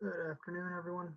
Good afternoon, everyone.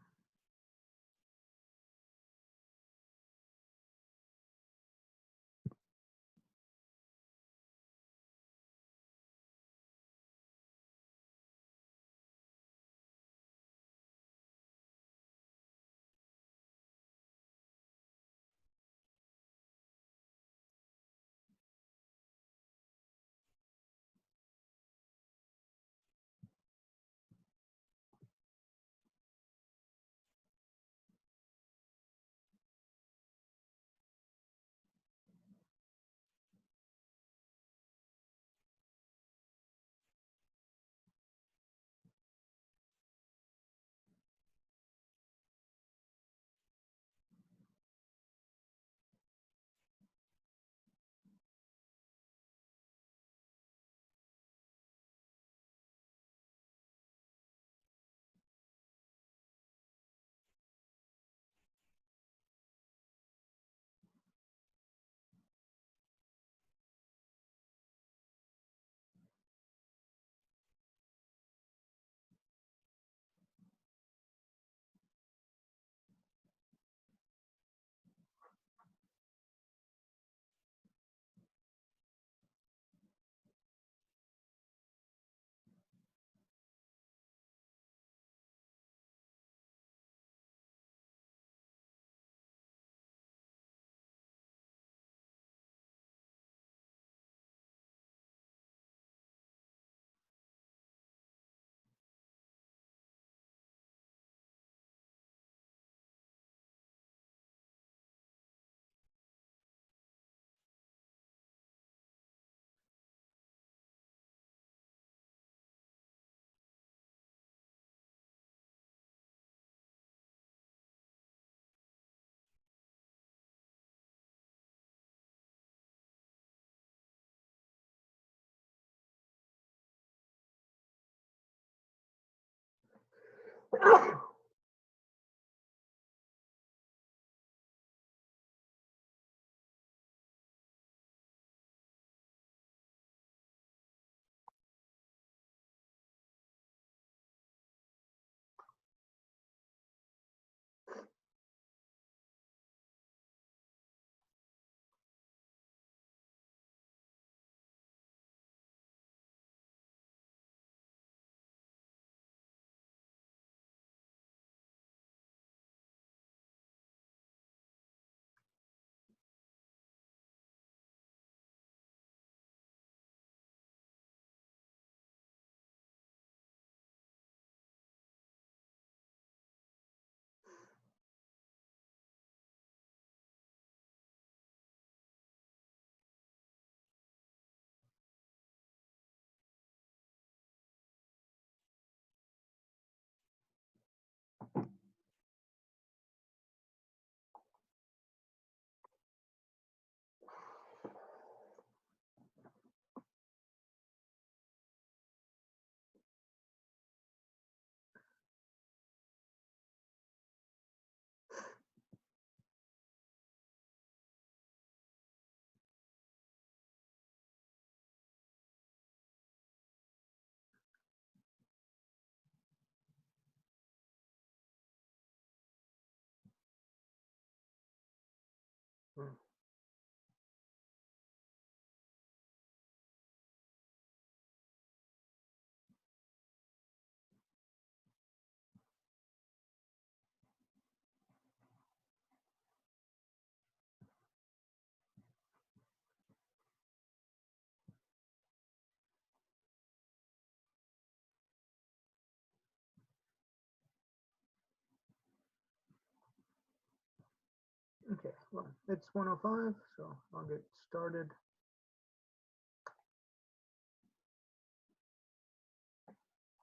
Okay, well, it's 1:05, so I'll get started.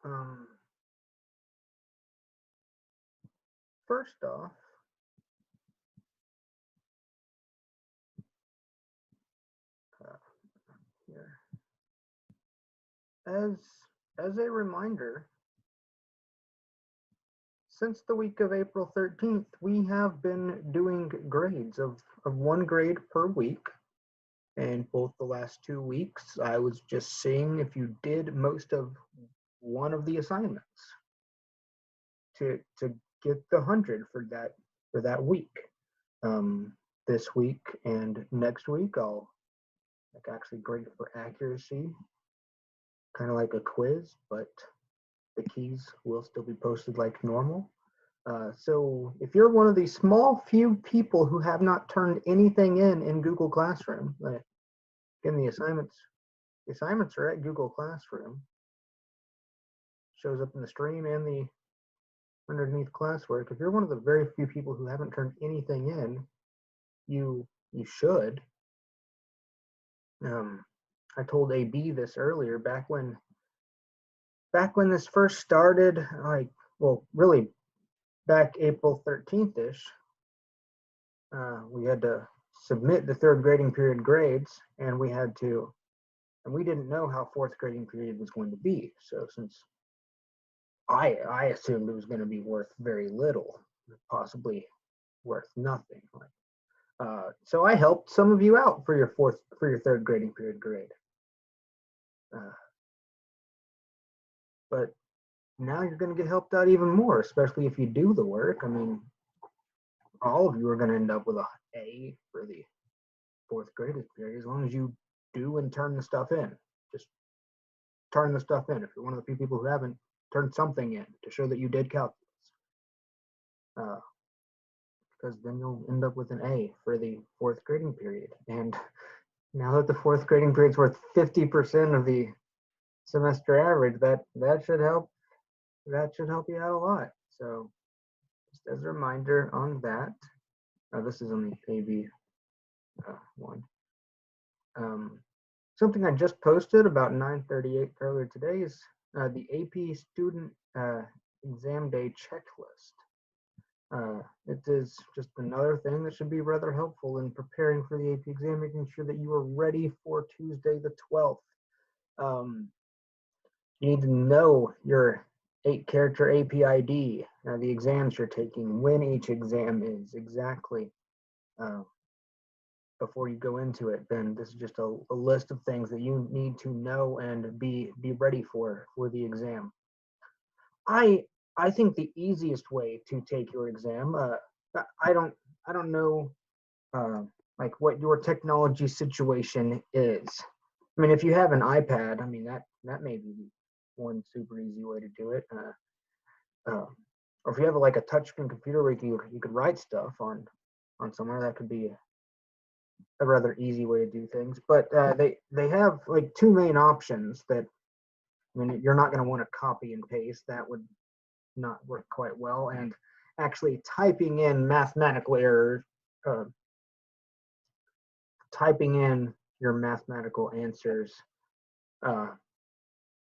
Um, First off, here, as as a reminder, since the week of April 13th, we have been doing grades of one grade per week. And both the last 2 weeks, I was just seeing if you did most of one of the assignments. to get the 100 for that week. This week and next week, I'll actually grade for accuracy, kind of like a quiz, but the keys will still be posted like normal. So if you're one of the small few people who have not turned anything in Google Classroom, again, the assignments are at Google Classroom. Shows up in the stream and the underneath classwork. If you're one of the very few people who haven't turned anything in, you should. I told AB this earlier, back when this first started, really back April 13th-ish, we had to submit the third grading period grades, and we didn't know how fourth grading period was going to be. So since I assumed it was going to be worth very little, possibly worth nothing. So I helped some of you out for your third grading period grade. But now you're going to get helped out even more, especially if you do the work. I mean, all of you are going to end up with an A for the fourth grading period as long as you do and turn the stuff in. Just turn the stuff in. If you're one of the few people who haven't, turn something in to show that you did calculus. Because then you'll end up with an A for the fourth grading period. And now that the fourth grading period is worth 50% of the semester average, that should help. That should help you out a lot. So just as a reminder on that, this is on the AB one. Something I just posted about 9:38 earlier today is the AP student exam day checklist. It is just another thing that should be rather helpful in preparing for the AP exam, making sure that you are ready for Tuesday the 12th. You need to know your 8-character AP ID, the exams you're taking, when each exam is exactly, before you go into it. Then this is just a list of things that you need to know and be ready for the exam. I think the easiest way to take your exam, I don't know like what your technology situation is. I mean, if you have an iPad, I mean that may be one super easy way to do it. Or if you have like a touchscreen computer where you could write stuff on somewhere, that could be a rather easy way to do things. But they have like two main options that, I mean, you're not going to want to copy and paste. That would not work quite well. And actually typing in mathematical errors, typing in your mathematical answers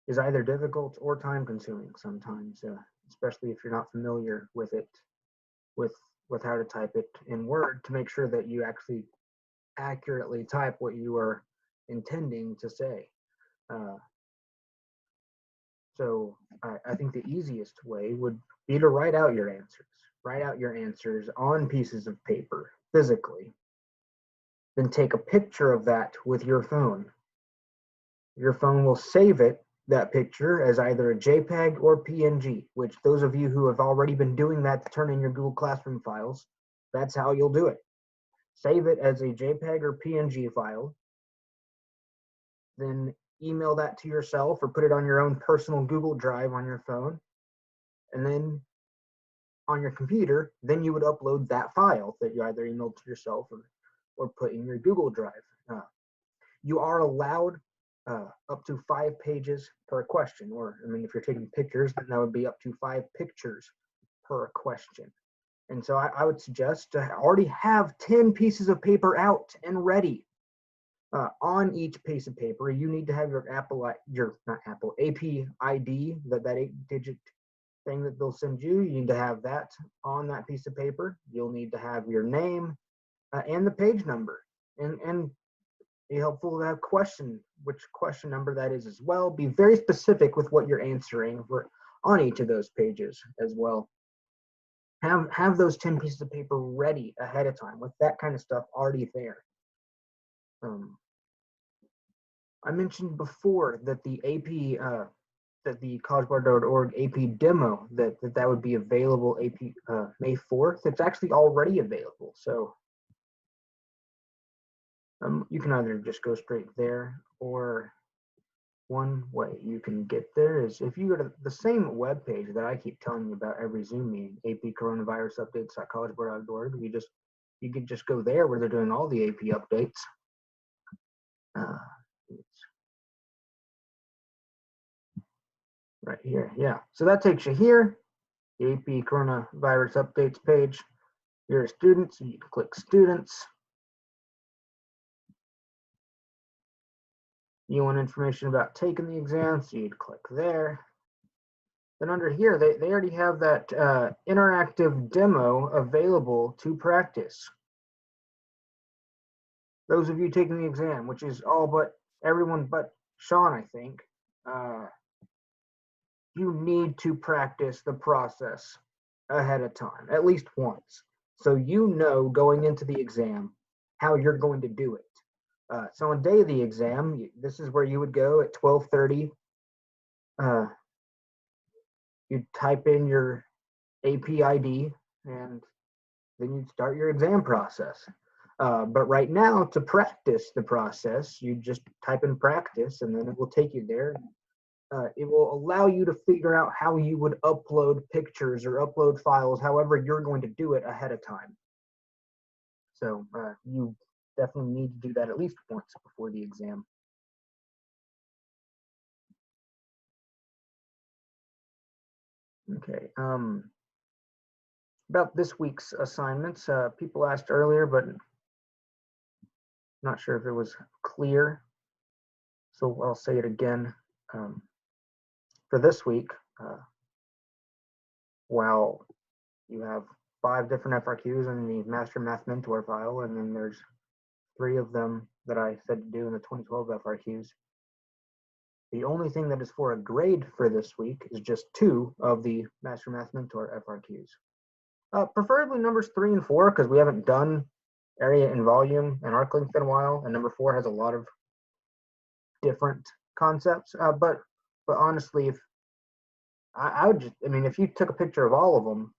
is either difficult or time consuming sometimes, especially if you're not familiar with it, with how to type it in Word, to make sure that you actually accurately type what you are intending to say. So I think the easiest way would be to write out your answers. Write out your answers on pieces of paper physically. Then take a picture of that with your phone. Your phone will save that picture as either a JPEG or PNG, which those of you who have already been doing that to turn in your Google Classroom files, that's how you'll do it. Save it as a JPEG or PNG file. Then email that to yourself or put it on your own personal Google Drive on your phone. And then on your computer, then you would upload that file that you either emailed to yourself or put in your Google Drive. You are allowed up to 5 pages per question, or I mean, if you're taking pictures, then that would be up to 5 pictures per question. And so I would suggest to already have 10 pieces of paper out and ready. On each piece of paper, you need to have your AP ID, that 8-digit thing that they'll send you. You need to have that on that piece of paper. You'll need to have your name and the page number, and be helpful to have which question number that is as well. Be very specific with what you're answering on each of those pages as well. Have those 10 pieces of paper ready ahead of time with that kind of stuff already there. I mentioned before that the AP that the collegebar.org AP demo that would be available AP May 4th. It's actually already available. So you can either just go straight there, or one way you can get there is if you go to the same web page that I keep telling you about every Zoom meeting, apcoronavirusupdates.collegebar.org. You could just go there where they're doing all the AP updates. Right here, yeah. So that takes you here, the AP coronavirus updates page. You're a student, so you can click students. You want information about taking the exam, so you'd click there. Then under here, they already have that interactive demo available to practice. Those of you taking the exam, which is all but everyone but Sean, I think, you need to practice the process ahead of time, at least once. So you know going into the exam how you're going to do it. So on day of the exam, this is where you would go at 12:30. You'd type in your AP ID, and then you'd start your exam process. But right now, to practice the process, you just type in practice, and then it will take you there. It will allow you to figure out how you would upload pictures or upload files, however you're going to do it ahead of time. So you definitely need to do that at least once before the exam. Okay. About this week's assignments, people asked earlier, but not sure if it was clear. So I'll say it again. For this week, while you have 5 different FRQs in the Master Math Mentor file, and then there's 3 of them that I said to do in the 2012 FRQs. The only thing that is for a grade for this week is just 2 of the Master Math Mentor FRQs. Preferably numbers 3 and 4, because we haven't done area and volume and arc length in a while, and number 4 has a lot of different concepts. But honestly, if I would just, I mean, if you took a picture of all of them,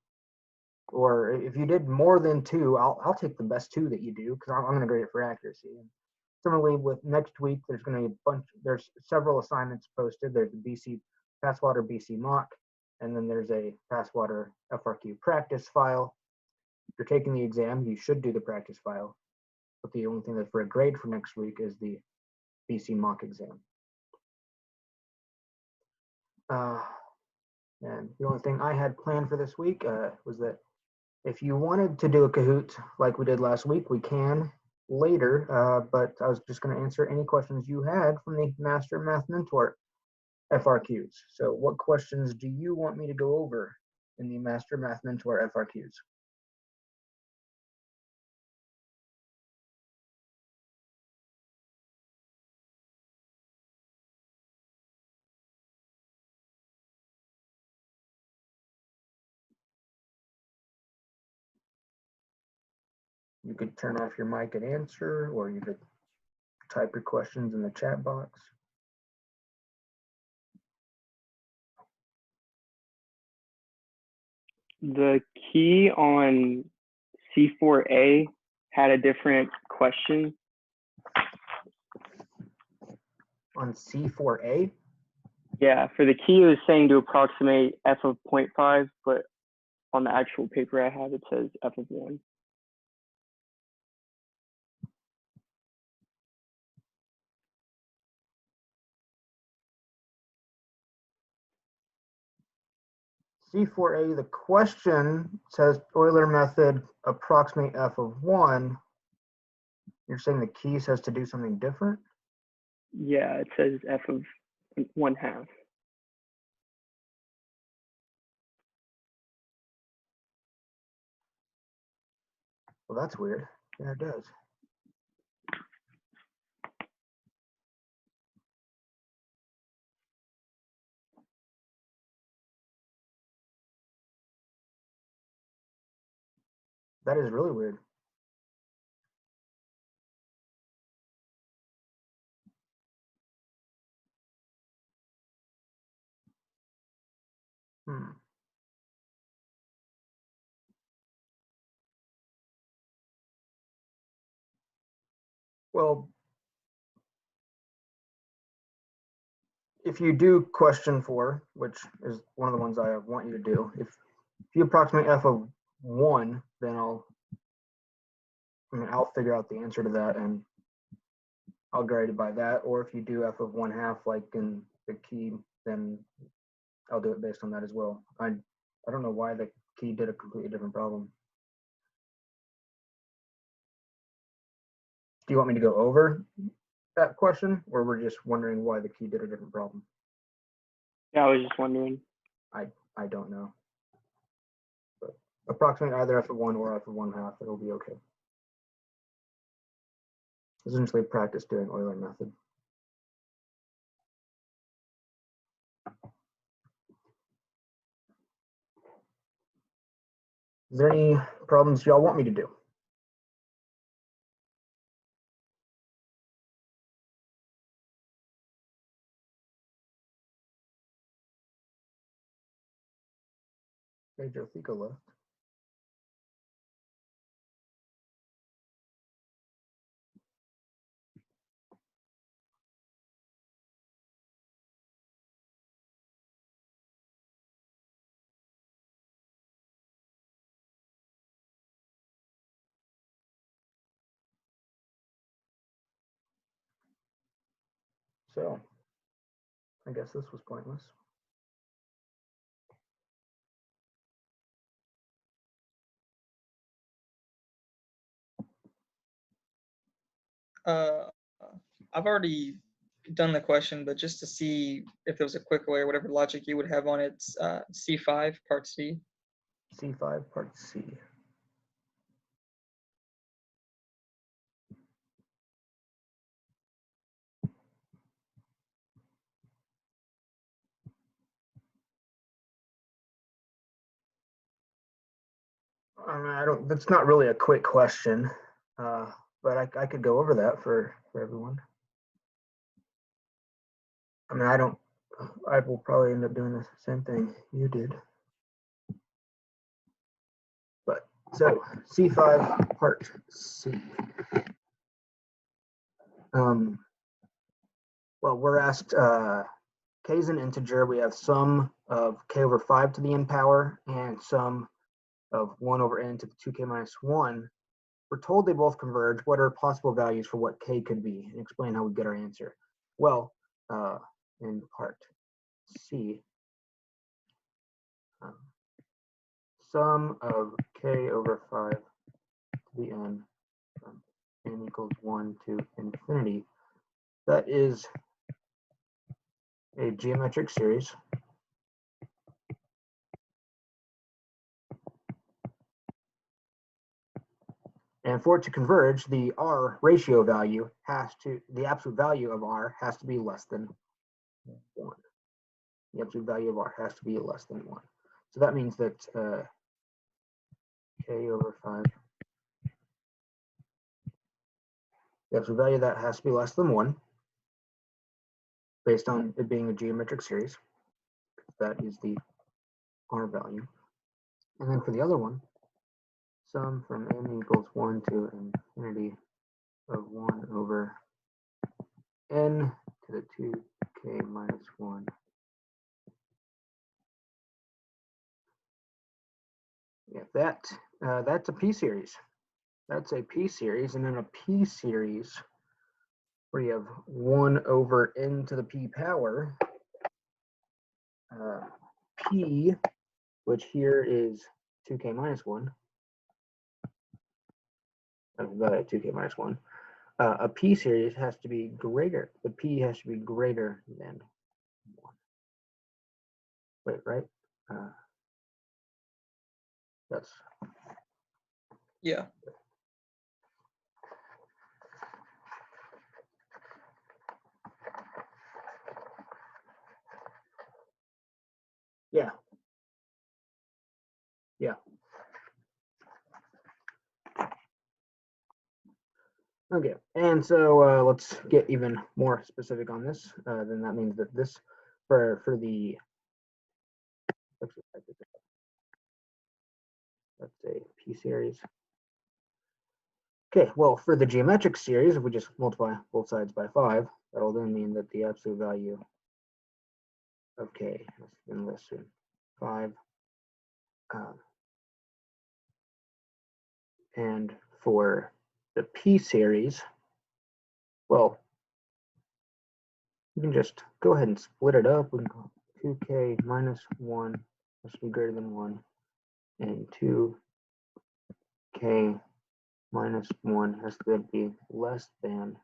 or if you did more than 2, I'll take the best 2 that you do, because I'm going to grade it for accuracy. And similarly, with next week, there's going to be there's several assignments posted. There's the BC Passwater BC mock, and then there's a Passwater FRQ practice file. If you're taking the exam, you should do the practice file. But the only thing that's for a grade for next week is the BC mock exam. And the only thing I had planned for this week was that if you wanted to do a Kahoot like we did last week, we can later, but I was just going to answer any questions you had from the Master Math Mentor FRQs. So what questions do you want me to go over in the Master Math Mentor FRQs? You could turn off your mic and answer, or you could type your questions in the chat box. The key on C4A had a different question. On C4A? Yeah, for the key, it was saying to approximate f of 0.5, but on the actual paper I have, it says f of 1. C4A, the question says Euler method approximate f of 1. You're saying the key says to do something different? Yeah, it says f of 1/2. Well, that's weird. Yeah, it does. That is really weird. Well, if you do question 4, which is one of the ones I want you to do, if you approximate f of 1, then I'll figure out the answer to that and I'll grade it by that. Or if you do f of 1/2 like in the key, then I'll do it based on that as well. I don't know why the key did a completely different problem. Do you want me to go over that question, or we're just wondering why the key did a different problem? Yeah, I was just wondering. I don't know. But approximate either f of 1 or f of 1/2, it'll be okay. Essentially practice doing Euler method. Is there any problems y'all want me to do? Okay, Joe Fico left. So I guess this was pointless. I've already done the question, but just to see if there was a quick way or whatever logic you would have on it, C5, part C. C5, part C. That's not really a quick question, but I could go over that for everyone. I will probably end up doing the same thing you did. But so C5 part C. Well, we're asked k is an integer. We have sum of k over 5 to the n power and sum of 1 over n to the 2k minus 1. We're told they both converge. What are possible values for what k could be? And explain how we get our answer. Well, in part C, sum of k over 5 to the n from n equals 1 to infinity. That is a geometric series. And for it to converge, the R ratio value the absolute value of R has to be less than 1. The absolute value of R has to be less than 1. So that means that k over 5, the absolute value of that has to be less than 1, based on it being a geometric series. That is the R value. And then for the other one, sum from n equals 1 to infinity of 1 over n to the 2k minus 1. Yeah, that's a p-series. That's a p-series, and then a p-series where you have 1 over n to the p power, p, which here is 2k minus 1. About 2k minus 1. A p-series has to be greater. The p has to be greater than 1. Wait, right? That's Yeah. Yeah. Yeah. Okay, and so let's get even more specific on this. Then that means that this for the let's a p-series. Okay, well, for the geometric series, if we just multiply both sides by 5, that'll then mean that the absolute value of k has been less than 5. And for the p series, well, you can just go ahead and split it up. We can call 2k minus 1 has to be greater than 1, and 2k minus 1 has to be less than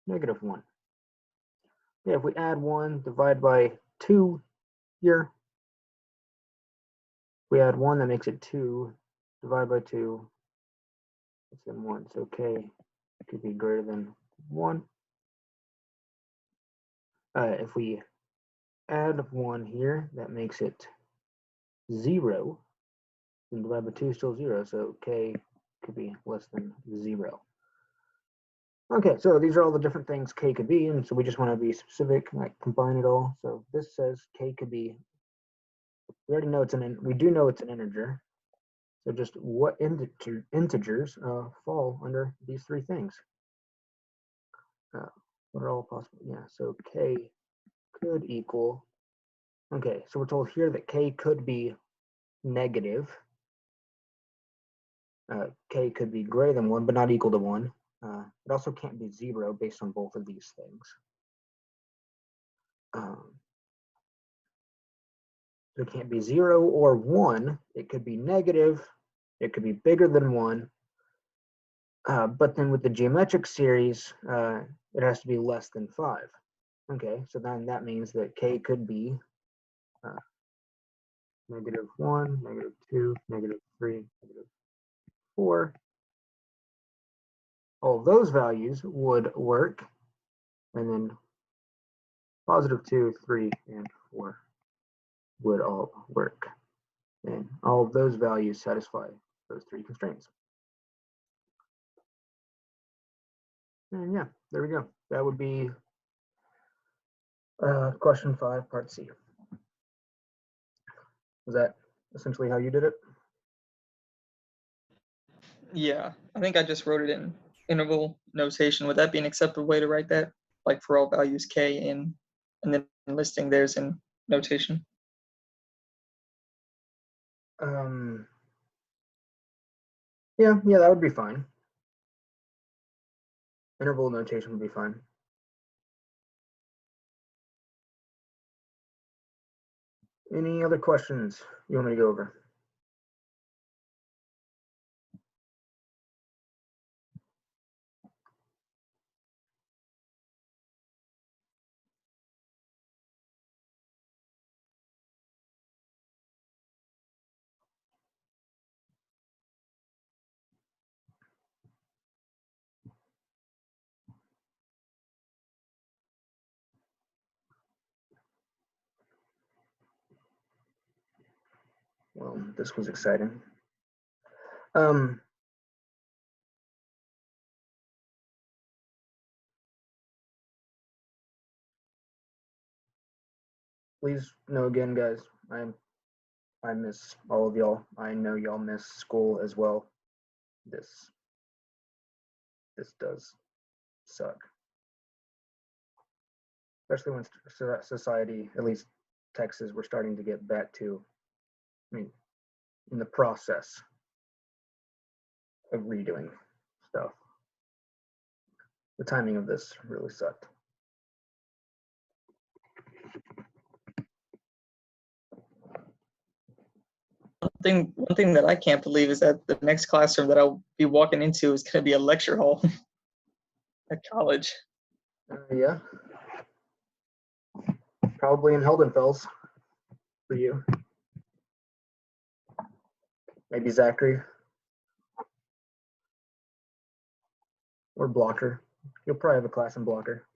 negative 1. Yeah, if we add 1, divide by 2 here, we add 1, that makes it 2, divide by 2, it's then 1. So k could be greater than 1. If we add 1 here, that makes it 0. And divide by 2 is still 0, so k could be less than 0. Okay, so these are all the different things k could be, and so we just want to be specific, like combine it all. So this says k could be, we already know we do know it's an integer. So just what integers fall under these three things? What are all possible? Yeah, so k could equal, okay, so we're told here that k could be negative. K could be greater than 1, but not equal to 1. It also can't be 0 based on both of these things. It can't be 0 or 1. It could be negative. It could be bigger than 1. But then with the geometric series, it has to be less than 5. Okay, so then that means that k could be negative 1, negative 2, negative 3, negative 4. All of those values would work, and then positive 2, 3, and 4 would all work. And all of those values satisfy those three constraints. And yeah, there we go. That would be question 5, part C. Was that essentially how you did it? Yeah, I think I just wrote it in interval notation. Would that be an acceptable way to write that? Like for all values k in, and then listing theirs in notation? Yeah, that would be fine. Interval notation would be fine. Any other questions you want me to go over? Well, this was exciting. Please know again, guys, I miss all of y'all. I know y'all miss school as well. This does suck. Especially when society, at least Texas, we're starting to get back to, I mean, in the process of redoing stuff. The timing of this really sucked. One thing that I can't believe is that the next classroom that I'll be walking into is going to be a lecture hall at college. Yeah. Probably in Heldenfels for you. Maybe Zachary. Or Blocker. You'll probably have a class in Blocker.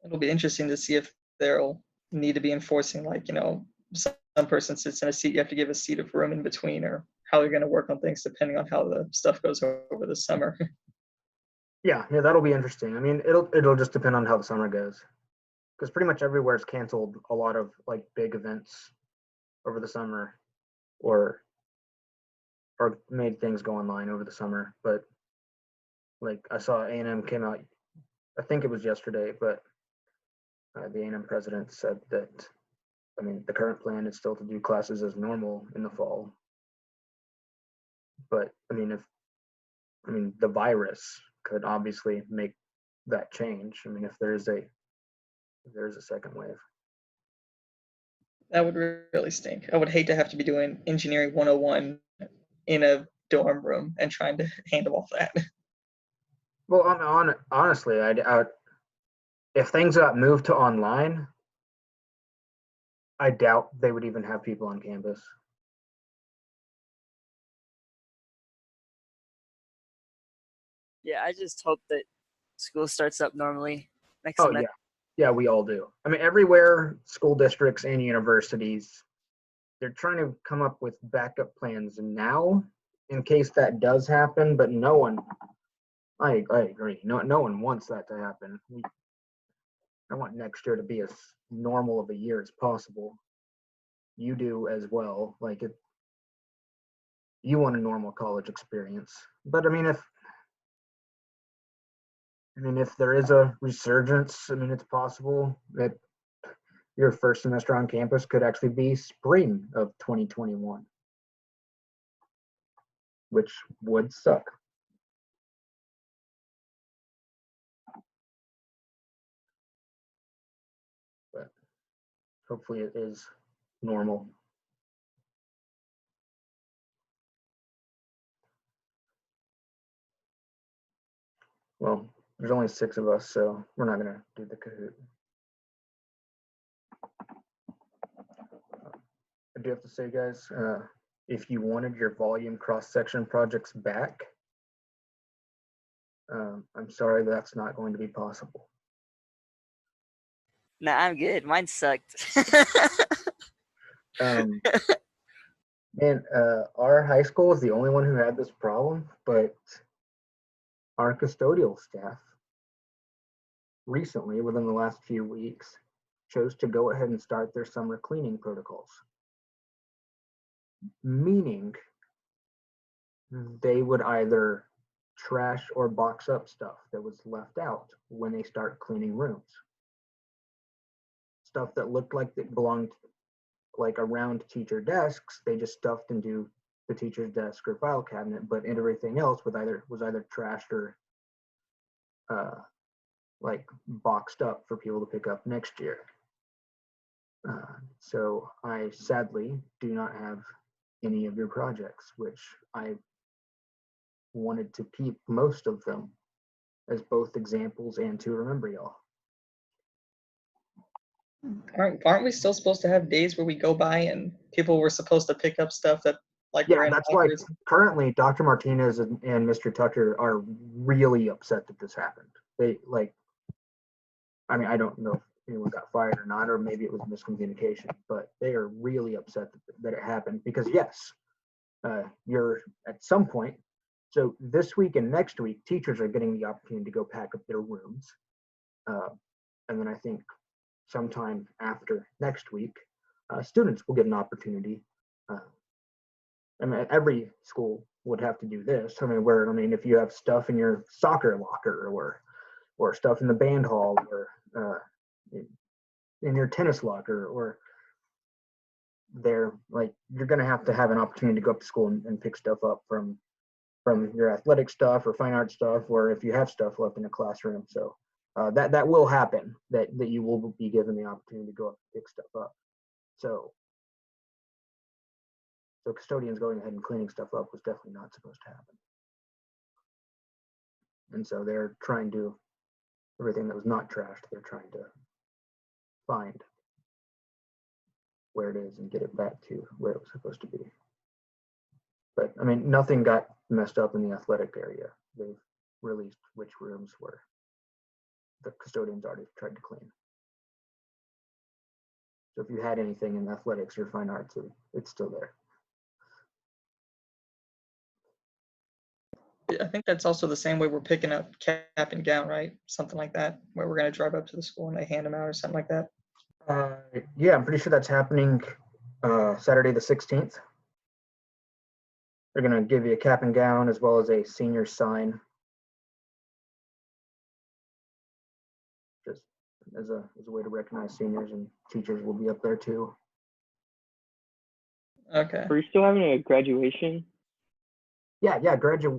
It'll be interesting to see if they'll need to be enforcing, like, some person sits in a seat, you have to give a seat of room in between, or how they're going to work on things depending on how the stuff goes over the summer. Yeah, that'll be interesting. I mean, it'll just depend on how the summer goes, because pretty much everywhere's canceled a lot of like big events over the summer, or or made things go online over the summer, but like I saw A&M came out, I think it was yesterday, but the A&M president said that, I mean, the current plan is still to do classes as normal in the fall. But I mean, the virus could obviously make that change. I mean, if there's a second wave. That would really stink. I would hate to have to be doing engineering 101 in a dorm room and trying to handle all that. Well, honestly, if things got moved to online, I doubt they would even have people on campus. Yeah, I just hope that school starts up normally next Oh semester. yeah, we all do. I mean, everywhere, school districts and universities, they're trying to come up with backup plans now in case that does happen. But no one, I agree. No one wants that to happen. I want next year to be as normal of a year as possible. You do as well. Like you want a normal college experience. But I mean, if there is a resurgence, I mean, it's possible that your first semester on campus could actually be spring of 2021, which would suck. But hopefully it is normal. Well, there's only 6 of us, so we're not gonna do the Kahoot. I do have to say, guys, if you wanted your volume cross-section projects back, I'm sorry, that's not going to be possible. Nah, I'm good. Mine sucked. And our high school is the only one who had this problem, but our custodial staff recently, within the last few weeks, chose to go ahead and start their summer cleaning protocols. Meaning they would either trash or box up stuff that was left out when they start cleaning rooms. Stuff that looked like it belonged like around teacher desks, they just stuffed into the teacher's desk or file cabinet, but everything else was either trashed or like boxed up for people to pick up next year. So I sadly do not have any of your projects, which I wanted to keep most of them as both examples and to remember y'all. Aren't we still supposed to have days where we go by and people were supposed to pick up stuff that like Yeah, were in that's why lockers? currently Dr. Martinez and Mr. Tucker are really upset that this happened. They I mean, I don't know if anyone got fired or not, or maybe it was miscommunication, but they are really upset that it happened because yes, you're at some point. So this week and next week, teachers are getting the opportunity to go pack up their rooms. And then I think sometime after next week, students will get an opportunity. I mean, every school would have to do this. I mean, if you have stuff in your soccer locker or stuff in the band hall or in your tennis locker, or you're going to have an opportunity to go up to school and pick stuff up from your athletic stuff or fine art stuff, or if you have stuff left in a classroom. So that will happen, that you will be given the opportunity to go up and pick stuff up. So custodians going ahead and cleaning stuff up was definitely not supposed to happen. And so they're trying to, everything that was not trashed, they're trying to find where it is and get it back to where it was supposed to be. But I mean, nothing got messed up in the athletic area. They've released which rooms were the custodians already tried to clean. So if you had anything in athletics or fine arts, it's still there. I think that's also the same way we're picking up cap and gown, right? Something like that, where we're going to drive up to the school and they hand them out or something like that. Yeah, I'm pretty sure that's happening Saturday the 16th. They're gonna give you a cap and gown as well as a senior sign. Just as a way to recognize seniors, and teachers will be up there too. Okay. Are you still having a graduation? Yeah,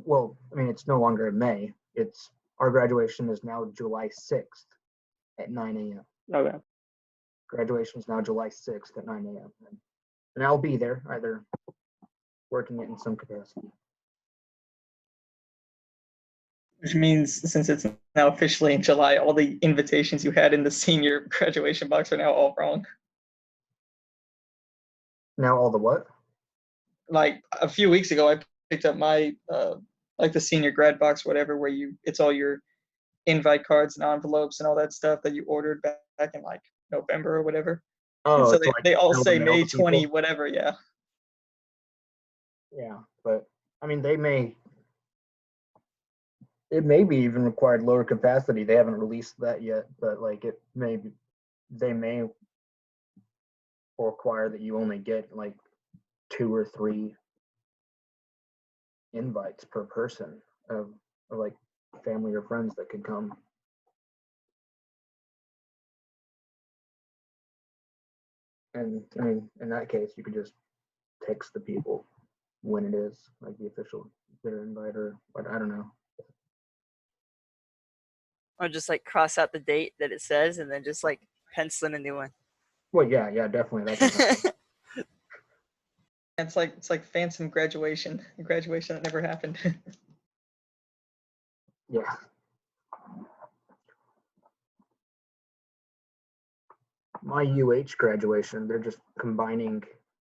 well, I mean, it's no longer in May. It's our graduation is now July 6th at 9 a.m. Okay. Graduation is now July 6th at 9 a.m. And I'll be there, either working it in some capacity. Which means since it's now officially in July, all the invitations you had in the senior graduation box are now all wrong. Now all the what? Like a few weeks ago, I picked up my like the senior grad box, whatever, where it's all your invite cards and envelopes and all that stuff that you ordered back in like November or whatever. And Oh, so it's like they all mail to say mail May to people? 20, whatever. Yeah. Yeah, but I mean, it may be even required lower capacity. They haven't released that yet, but like they may require that you only get like 2 or 3 invites per person of like family or friends that could come. And I mean, in that case, you could just text the people when it is, like the official their invite, or what, I don't know. Or just like cross out the date that it says and then just like pencil in a new one. Well, yeah, definitely. That's It's like phantom graduation that never happened. yeah. My UH graduation, they're just combining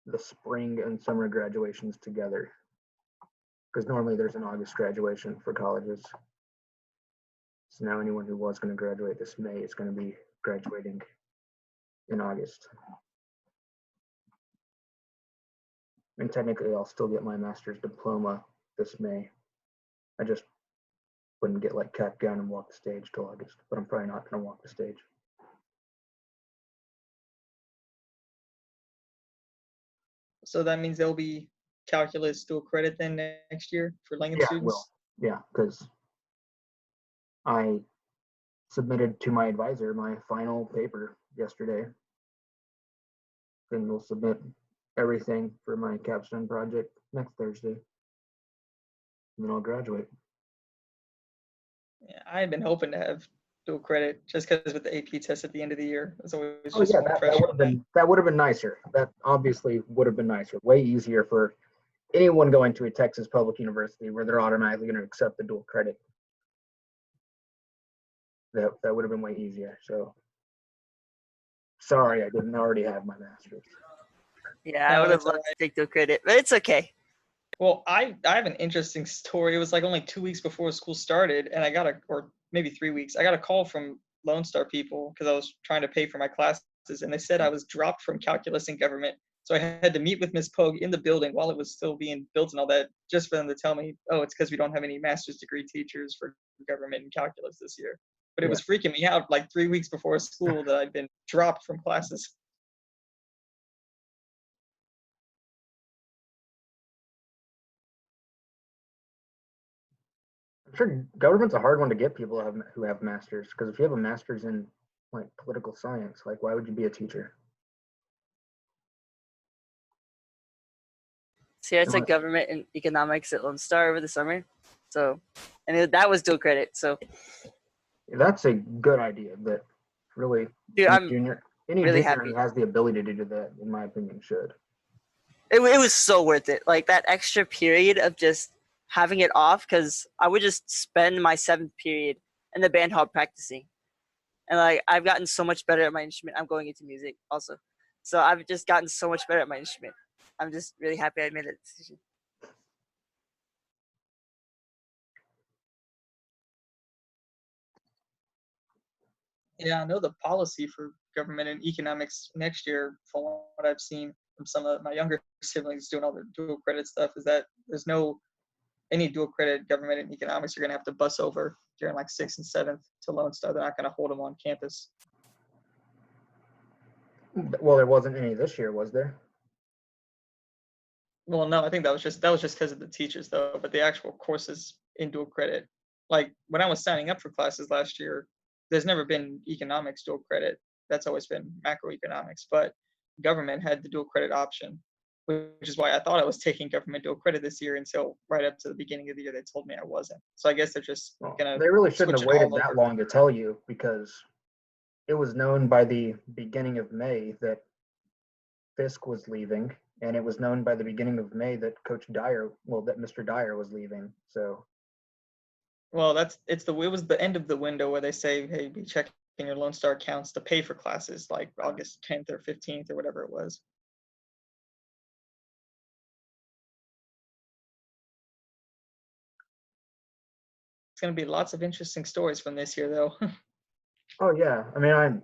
the spring and summer graduations together, because normally there's an August graduation for colleges. So now anyone who was going to graduate this May is going to be graduating in August. And technically, I'll still get my master's diploma this May. I just wouldn't get like cap gown and walk the stage till August, but I'm probably not going to walk the stage. So that means there'll be calculus dual credit then next year for Langham Yeah, students? yeah, because I submitted to my advisor my final paper yesterday. Then we'll submit everything for my capstone project next Thursday. And then I'll graduate. Yeah, I had been hoping to have dual credit just because with the AP test at the end of the year, there's always Oh just yeah, more that pressure would on have been nicer. That obviously would have been nicer. Way easier for anyone going to a Texas public university where they're automatically going to accept the dual credit. That would have been way easier. So sorry, I didn't already have my master's. Yeah, I No, would have it's all loved to take the credit, but it's okay. Well, I have an interesting story. It was like only 2 weeks before school started, and or maybe 3 weeks, I got a call from Lone Star people because I was trying to pay for my classes, and they said I was dropped from calculus and government. So I had to meet with Ms. Pogue in the building while it was still being built and all that, just for them to tell me, oh, it's because we don't have any master's degree teachers for government and calculus this year. But it was freaking me out like 3 weeks before school that I'd been dropped from classes. I'm sure government's a hard one to get people who have masters, because if you have a master's in like political science, like why would you be a teacher? See, I took government and economics at Lone Star over the summer. So, and that was dual credit. So, That's a good idea, but really, dude, I'm any really junior happy. who has the ability to do that, in my opinion, should. It was so worth it. Like that extra period of just having it off, because I would just spend my 7th period in the band hall practicing. And like I've gotten so much better at my instrument. I'm going into music also. So I've just gotten so much better at my instrument. I'm just really happy I made that decision. Yeah, I know the policy for government and economics next year, from what I've seen from some of my younger siblings doing all the dual credit stuff, is that there's no any dual credit government and economics you're gonna have to bus over during like 6th and 7th to Lone Star. They're not gonna hold them on campus. Well, there wasn't any this year, was there? Well, no, I think that was just because of the teachers though. But the actual courses in dual credit, like when I was signing up for classes last year, there's never been economics dual credit. That's always been macroeconomics. But government had the dual credit option, which is why I thought I was taking government dual credit this year until right up to the beginning of the year they told me I wasn't. So I guess they're just Well, gonna they really shouldn't switch have it all waited that over. long to tell you, because it was known by the beginning of May that Fisk was leaving, and it was known by the beginning of May that that Mr. Dyer was leaving. So Well, it was the end of the window where they say, hey, be checking your Lone Star accounts to pay for classes, like August 10th or 15th or whatever it was. It's gonna be lots of interesting stories from this year, though. oh yeah, I mean,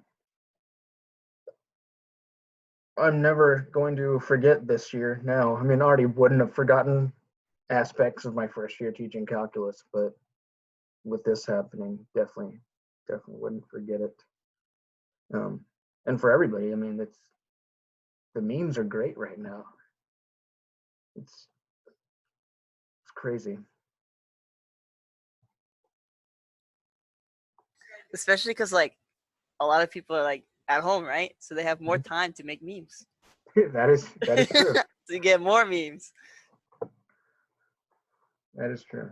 I'm never going to forget this year. No, I mean, I already wouldn't have forgotten aspects of my first year teaching calculus, but with this happening, definitely wouldn't forget it. And for everybody, I mean, the memes are great right now. It's crazy. Especially because like a lot of people are like at home, right? So they have more time to make memes. that is true. So you get more memes. That is true.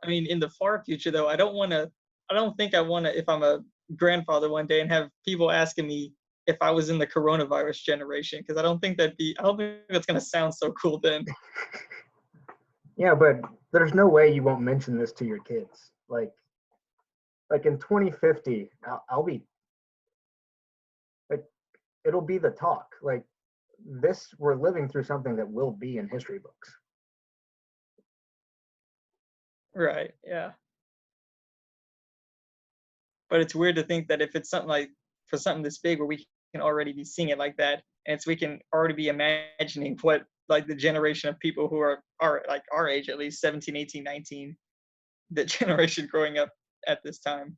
I mean, in the far future, though, I don't think I want to, if I'm a grandfather one day and have people asking me if I was in the coronavirus generation, because I don't think that's going to sound so cool then. Yeah, but there's no way you won't mention this to your kids. Like in 2050, I'll be like, it'll be the talk. Like this, we're living through something that will be in history books. Right, yeah. But it's weird to think that if it's something like, for something this big where we can already be seeing it like that, and so we can already be imagining what like the generation of people who are like our age, at least 17, 18, 19, the generation growing up at this time.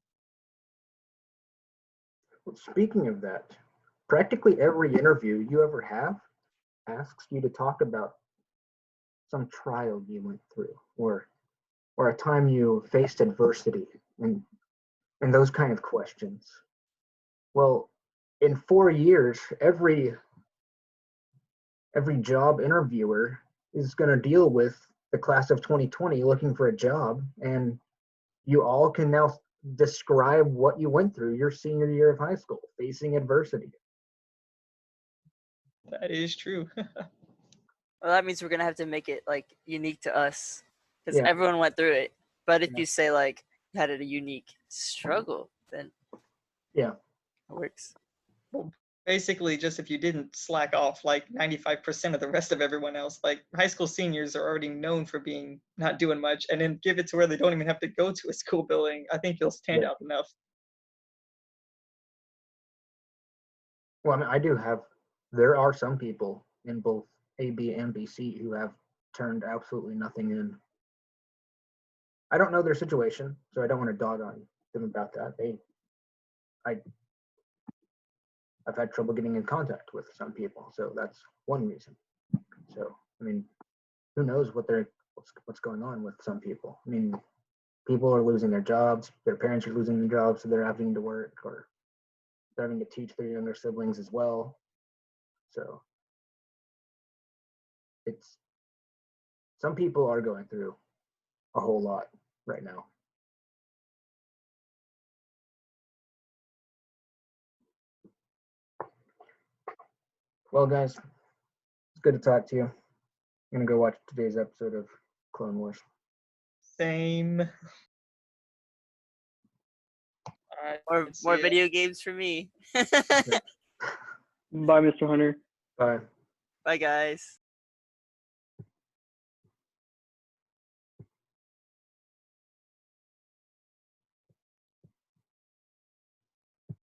Well, speaking of that, practically every interview you ever have asks you to talk about some trial you went through, or a time you faced adversity, and those kind of questions. Well, in 4 years, every job interviewer is going to deal with the class of 2020 looking for a job, and you all can now describe what you went through your senior year of high school, facing adversity. That is true. Well, that means we're gonna have to make it like unique to us, because Yeah. everyone went through it. But if Yeah. you say like you had a unique struggle, then Yeah. it works. Well, basically, just if you didn't slack off like 95% of the rest of everyone else, like high school seniors are already known for being not doing much, and then give it to where they don't even have to go to a school building, I think you'll stand Yeah. out enough. Well, I mean, there are some people in both AB and BC who have turned absolutely nothing in. I don't know their situation, so I don't want to dog on them about that. I've had trouble getting in contact with some people, so that's one reason. So, I mean, who knows what's going on with some people? I mean, people are losing their jobs, their parents are losing their jobs, so they're having to work, or they're having to teach their younger siblings as well. So, some people are going through a whole lot right now. Well, guys, it's good to talk to you. I'm gonna go watch today's episode of Clone Wars. Same. More video games for me. Bye, Mr. Hunter. Bye. Bye, guys.